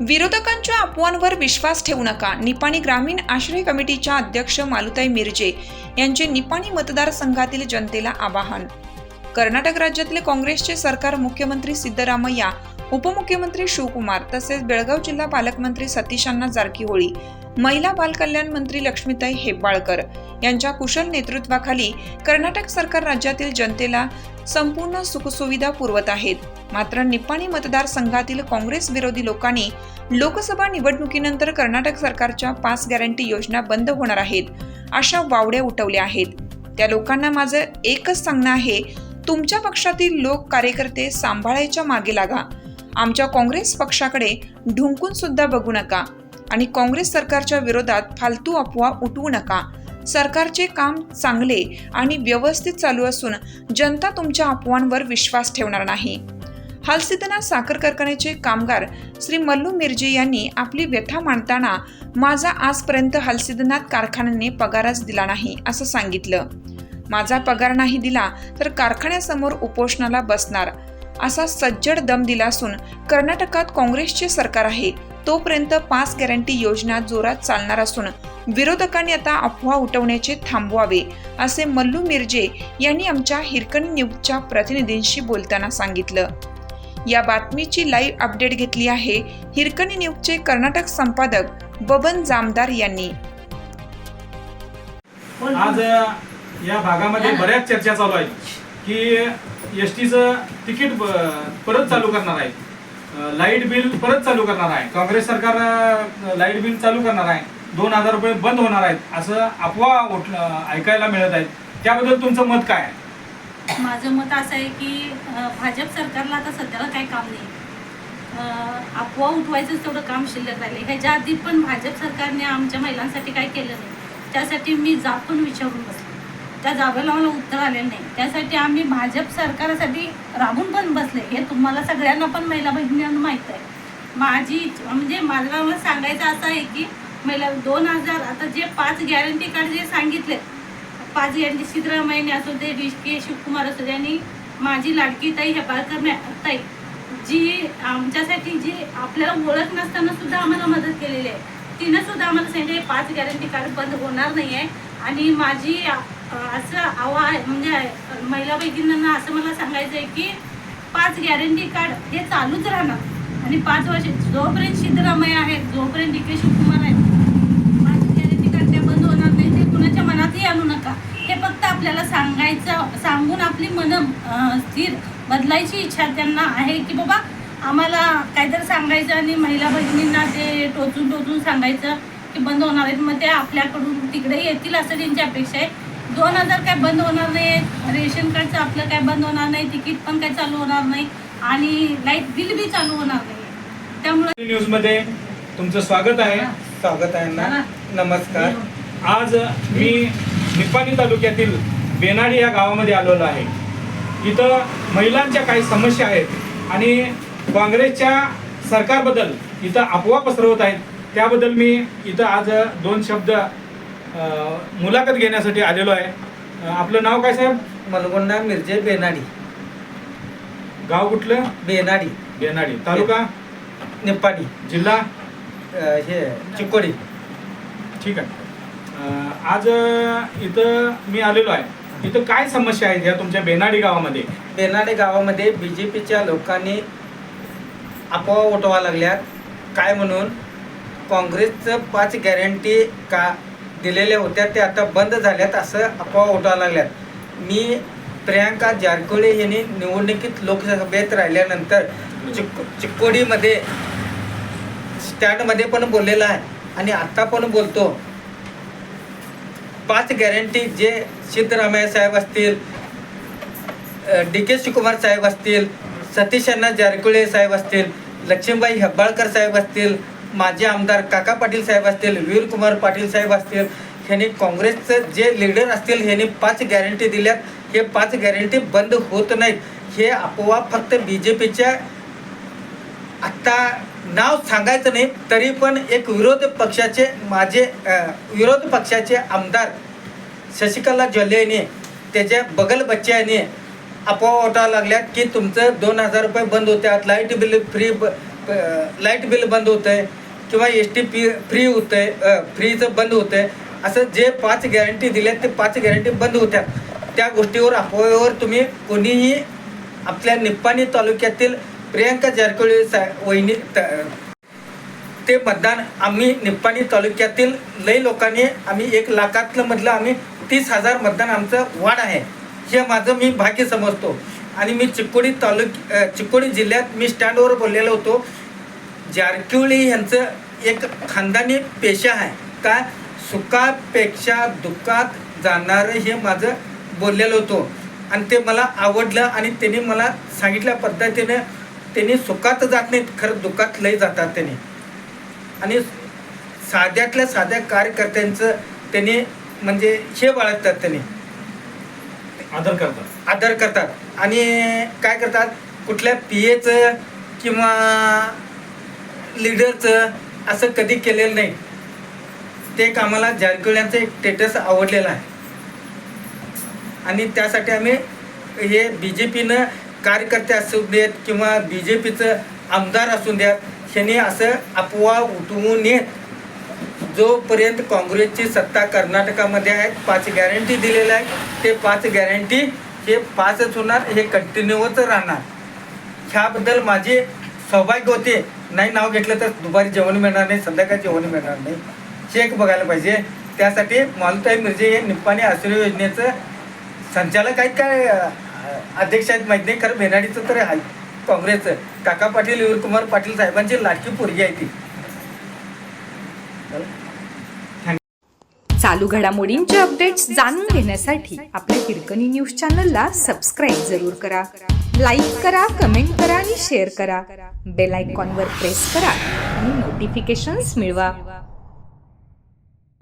विरोधकांच्या अफवांवर विश्वास ठेवू नका. निपाणी ग्रामीण आश्रय कमिटीच्या अध्यक्ष मालुताई मिरजे यांचे निपाणी मतदारसंघातील जनतेला आवाहन. कर्नाटक राज्यातले काँग्रेसचे सरकार मुख्यमंत्री सिद्धरामय्या, उपमुख्यमंत्री शिवकुमार तसेच बेळगाव जिल्हा पालकमंत्री सतीशांना जारकीहोळी, महिला बालकल्याण मंत्री लक्ष्मीताई हेब्बाळकर यांच्या कुशल नेतृत्वाखाली कर्नाटक सरकार राज्यातील जनतेला संपूर्ण सुखसुविधा पुरवत आहेत. मात्र निपाणी मतदारसंघातील काँग्रेस विरोधी लोकांनी लोकसभा निवडणुकीनंतर कर्नाटक सरकारच्या 5 गॅरंटी योजना बंद होणार आहेत अशा वावड्या उठवल्या आहेत. त्या लोकांना माझं एकच सांगणं आहे, तुमच्या पक्षातील लोक कार्यकर्ते सांभाळायच्या मागे लागा. आमच्या काँग्रेस पक्षाकडे ढुंकून सुद्धा बघू नका आणि काँग्रेस सरकारच्या विरोधात फालतू अफवा उठवू नका. सरकारचे काम चांगले आणि व्यवस्थित चालू असून जनता तुमच्या अफवांवर विश्वास ठेवणार नाही. हलसिद्धनाथ साखर कारखान्याचे कामगार श्री मल्लू मिरजे यांनी आपली व्यथा मांडताना माझा आजपर्यंत हलसिद्धनाथ कारखान्याने पगारच दिला नाही असं सांगितलं. माझा पगार नाही दिला तर कारखान्यासमोर उपोषणाला बसणार असा सज्जड दम दिला असून कर्नाटकात काँग्रेसचे सरकार आहे तोपर्यंत 5 गॅरंटी योजना जोरात चालणार असून विरोधकांनी आता अफवा उठवण्याचे थांबवावे असे मल्लू मिरजे यांनी आमच्या हिरकणी न्यूजच्या प्रतिनिधींशी बोलताना सांगितलं. या बातमीची लाईव्ह अपडेट घेतली आहे हिरकणी न्यूजचे कर्नाटक संपादक बबन जामदार यांनी. आज या भागामध्ये बऱ्याच चर्चा चालू आहेत की एसटीचं तिकीट परत चालू करणार आहे, लाईट बिल परत चालू करणार आहे, काँग्रेस सरकार लाईट बिल चालू करणार आहे, 2000 रुपये बंद होणार आहेत असं अफवा ऐकायला मिळत आहेत. त्याबद्दल तुमचं मत काय आहे? माझं मत असं आहे की भाजप सरकारला आता सध्याला काही काम नाही. अफवा उठवायचं तेवढं काम शिल्लक राहिले. ह्याच्या आधी पण भाजप सरकारने आमच्या महिलांसाठी काय केलं नाही. त्यासाठी मी जाब पण विचारून बसले, त्या जाबेला मला उत्तर आलेलं नाही. त्यासाठी आम्ही भाजप सरकारसाठी राबून पण बसले. हे तुम्हाला सगळ्यांना पण महिला बहिणींना माहीत आहे. माझी म्हणजे मला सांगायचं असं आहे की महिला 2000 आता जे 5 गॅरंटी कार्ड जे सांगितले, 5 गॅरंटी सिद्धरामय्याने असू दे, के शिवकुमार असू दे आणि माझी लाडकी ताई हेब्बाळकर ताई जी आमच्यासाठी जी आपल्याला ओळख नसताना सुद्धा आम्हाला मदत केलेली आहे, तिनं सुद्धा आम्हाला सांगितले 5 गॅरंटी कार्ड बंद होणार नाही आहे. आणि माझी असं आवाहन म्हणजे महिला भगिनींना असं मला सांगायचं आहे की 5 गॅरंटी कार्ड हे चालूच राहणार आणि 5 वर्ष जोपर्यंत सिद्धरामय्या आहे, जोपर्यंत के शिवकुमार आहे, 5 गॅरंटी कार्ड ते बंद होणार नाही. ते कुणाच्या मनातही आणू नका. हे फक्त आपल्याला सांगून आपली मनं स्थिर बदलायची इच्छा त्यांना आहे की बाबा आम्हाला काहीतरी सांगायचं आणि महिला भगिनींना ते टोचून सांगायचं की बंद होणार आहेत. मग ते आपल्याकडून तिकडे येतील असं त्यांची अपेक्षा आहे. 2000 काय बंद होणार नाही, रेशन कार्डचं आपलं काय बंद होणार नाही, तिकीट पण काय चालू होणार नाही आणि लाईट बिल बी चालू होणार नाही. त्यामुळे न्यूज मध्ये तुमचं स्वागत आहे. स्वागत आहे ना. नमस्कार. आज मी निपाणी तालुक्यातील बेनाडी या गावामध्ये आलेलो आहे. इथं महिलांच्या काही समस्या आहेत आणि काँग्रेसच्या सरकारबद्दल इथं अफवा पसरवत आहेत. त्याबद्दल मी इथं आज 2 शब्द मुलाखत घेण्यासाठी आलेलो आहे. आपलं नाव काय साहेब? मलगोंडा मिरजे बेनाडी. गाव कुठलं? बेनाडी. बेनाडी. तालुका? निपाणी. जिल्हा? हे चिकोडी. ठीक आहे. आज इथं मी आलेलो आहे. इथं काय समस्या आहेत या तुमच्या बेनाडी गावामध्ये? बेनाडी गावामध्ये BJPच्या लोकांनी अफवा उठवा लागल्यात. काय म्हणून काँग्रेसचं 5 गॅरंटी का दिलेल्या होत्या ते आता बंद झाल्यात असं अफवा उठवा लागल्यात. मी प्रियांका जारकीहोळी यांनी निवडणुकीत लोकसभेत राहिल्यानंतर चिकोडीमध्ये स्टँडमध्ये पण बोललेलं आहे आणि आत्ता पण बोलतो. 5 गॅरंटी जे सिद्धरामय्या साहेब असतील, के शिवकुमार साहेब असतील, सतीशांना जारकीहोळी साहेब असतील, लक्ष्मीबाई हेब्बाळकर साहेब असतील, माजी आमदार काका पाटील साहेब असतील, वीरकुमार पाटील साहेब असतील, ह्यांनी काँग्रेसचं जे लीडर असतील ह्यांनी 5 गॅरंटी दिल्यात हे 5 गॅरंटी बंद होत नाहीत. हे अफवा फक्त BJPच्या आत्ता नाव सांगायचं नाही तरी पण एक विरोध पक्षाचे आमदार शशिकला जोल्ले यांनी त्याच्या बगल बच्च्याने अफवा उठवायला लागल्यात की तुमचं 2,000 रुपये बंद होत्यात, लाईट बिल बंद होतं आहे किंवा ST फ्री होतं आहे, फ्रीचं बंद होतं आहे. असं जे 5 गॅरंटी दिल्यात ते 5 गॅरंटी बंद होत्या. त्या गोष्टीवर अफवेवर तुम्ही कोणीही आपल्या निप्पाणी तालुक्यातील प्रियंका जारकिहोळी वहिनी ते मतदान आम्ही निप्पाणी तालुक्यातील लई लोकांनी आम्ही 1 लाखातलं मधलं आम्ही 30,000 मतदान आमचं वाढ आहे. हे माझं मी भाग्य समजतो. आणि मी चिकोडी जिल्ह्यात मी स्टँडवर बोललेलो होतो. जारकिहोळी यांचं एक खानदानी पेशा आहे का सुखापेक्षा दुःखात जाणारं हे माझं बोललेलो होतो. आणि ते मला आवडलं आणि त्यांनी मला सांगितल्या पद्धतीने त्यांनी सुखात जात नाहीत, खरं दुःखात लई जातात त्यांनी. आणि साध्यातल्या साध्या कार्यकर्त्यांचं त्यांनी म्हणजे हे बाळगतात, त्यांनी आदर करतात. आणि काय करतात, कुठल्या PAचं किंवा लीडरचं असं कधी केलेलं नाही. ते एक आम्हाला जारकिहोळी यांचं एक स्टेटस आवडलेलं आहे. आणि त्यासाठी आम्ही हे BJPनं कार्यकर्ते असू देत किंवा BJPचं आमदार असू द्यात, त्यांनी असं अफवा उठवू नयेत. जोपर्यंत काँग्रेसची सत्ता कर्नाटकामध्ये आहे 5 गॅरंटी दिलेल्या आहेत, ते 5 गॅरंटी हे 5च होणार, हे कंटिन्यूच राहणार. ह्याबद्दल माझे सौभाग्य होते. नाही नाव घेतलं तर दुपारी जेवण मिळणार नाही, संध्याकाळी जेवण मिळणार नाही, हे एक बघायला पाहिजे. त्यासाठी मालुताई मिरजे हे निप्पाणी आश्रय योजनेचं संचालक आहेत काय अध्यक्ष आहेत माहीत नाही, खरं बेनाडीचं तर आहे काँग्रेसचं. काका पाटील वीरकुमार पाटील साहेबांची लाडकी पोरगी आहे ती. चालू घडामोडींचे अपडेट्स जाणून घेण्यासाठी आपल्या हिरकणी न्यूज चॅनलला सबस्क्राईब जरूर करा. लाईक करा, कमेंट करा आणि शेअर करा. बेल आयकॉनवर प्रेस करा आणि नोटिफिकेशन्स मिळवा.